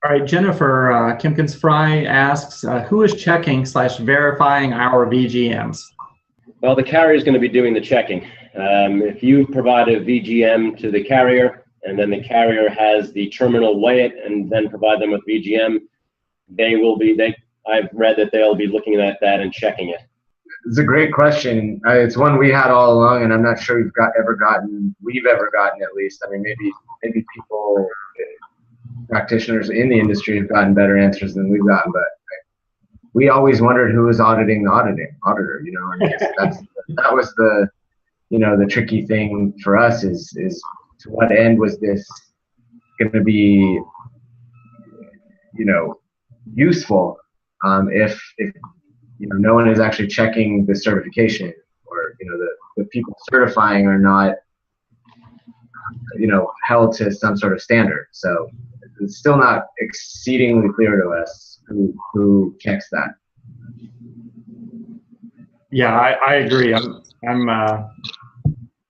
All right, Jennifer Kimpkins Fry asks, who is checking / verifying our VGMs? Well, the carrier is going to be doing the checking. If you provide a VGM to the carrier and then the carrier has the terminal weigh it and then provide them with VGM, I've read that they'll be looking at that and checking it. It's a great question. It's one we had all along, and I'm not sure we've ever gotten at least. I mean, maybe people, practitioners in the industry have gotten better answers than we've gotten, but we always wondered who was auditing the auditor, you know, and that was the, you know, the tricky thing for us is to what end was this going to be, you know, useful if you know, no one is actually checking the certification, or, you know, the people certifying are not, you know, held to some sort of standard. So it's still not exceedingly clear to us who checks that. Yeah, I agree.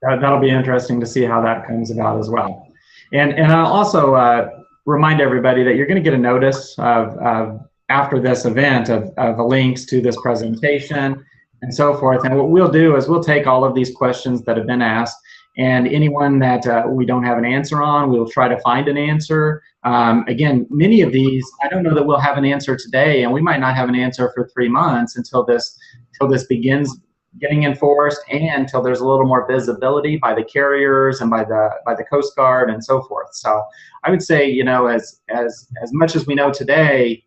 That'll be interesting to see how that comes about as well. And I'll also remind everybody that you're going to get a notice of after this event of the links to this presentation and so forth. And what we'll do is we'll take all of these questions that have been asked, and anyone that we don't have an answer on, we'll try to find an answer. Again, many of these, I don't know that we'll have an answer today, and we might not have an answer for 3 months until this begins getting enforced, and until there's a little more visibility by the carriers and by the Coast Guard and so forth. So I would say, you know, as much as we know today,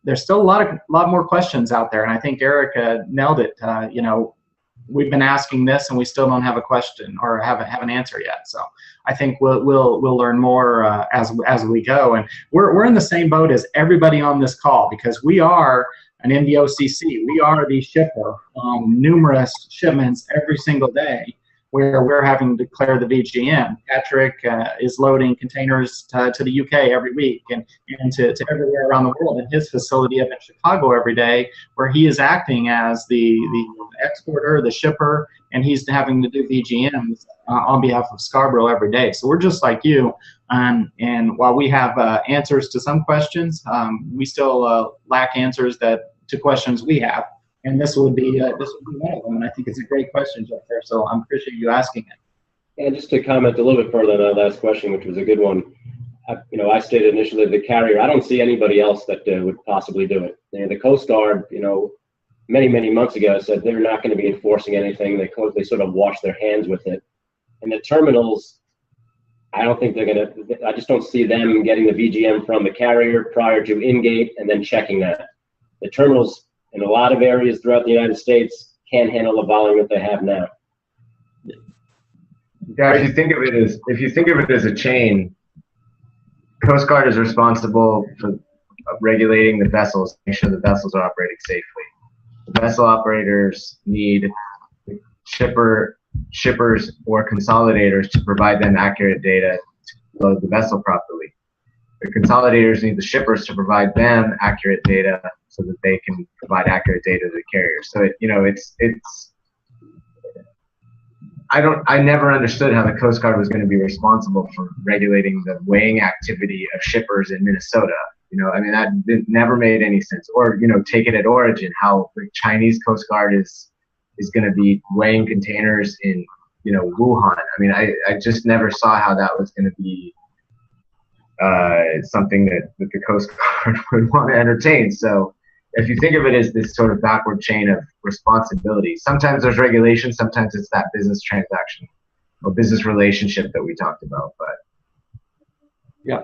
there's still a lot more questions out there, and I think Erica nailed it. You know, we've been asking this, and we still don't have a question or have an answer yet. So I think we'll learn more as we go, and we're in the same boat as everybody on this call, because we are an NVOCC. We are the shipper numerous shipments every single day, where we're having to declare the VGM. Patrick is loading containers to the UK every week and to everywhere around the world in his facility up in Chicago every day, where he is acting as the exporter, the shipper, and he's having to do VGMs on behalf of Scarborough every day. So we're just like you, and while we have answers to some questions, we still lack answers to questions we have. And this would be one of them, and I think it's a great question, Jennifer, so I appreciate you asking it. And just to comment a little bit further on that last question, which was a good one, you know, I stated initially the carrier, I don't see anybody else that would possibly do it. The Coast Guard, you know, many months ago said they're not going to be enforcing anything. They sort of wash their hands with it. And the terminals, I don't think they're going to, I just don't see them getting the VGM from the carrier prior to in-gate and then checking that. The terminals, in a lot of areas throughout the United States, can't handle the volume that they have now. Yeah, if you think of it as a chain, Coast Guard is responsible for regulating the vessels, make sure the vessels are operating safely. The vessel operators need shippers or consolidators to provide them accurate data to load the vessel properly. The consolidators need the shippers to provide them accurate data so that they can provide accurate data to the carrier. So I never understood how the Coast Guard was going to be responsible for regulating the weighing activity of shippers in Minnesota. You know, I mean, that never made any sense. Or, you know, take it at origin, how the Chinese Coast Guard is going to be weighing containers in, you know, Wuhan. I mean, I just never saw how that was going to be something that the Coast Guard would want to entertain. So if you think of it as this sort of backward chain of responsibility, sometimes there's regulation, sometimes it's that business transaction or business relationship that we talked about. But yeah.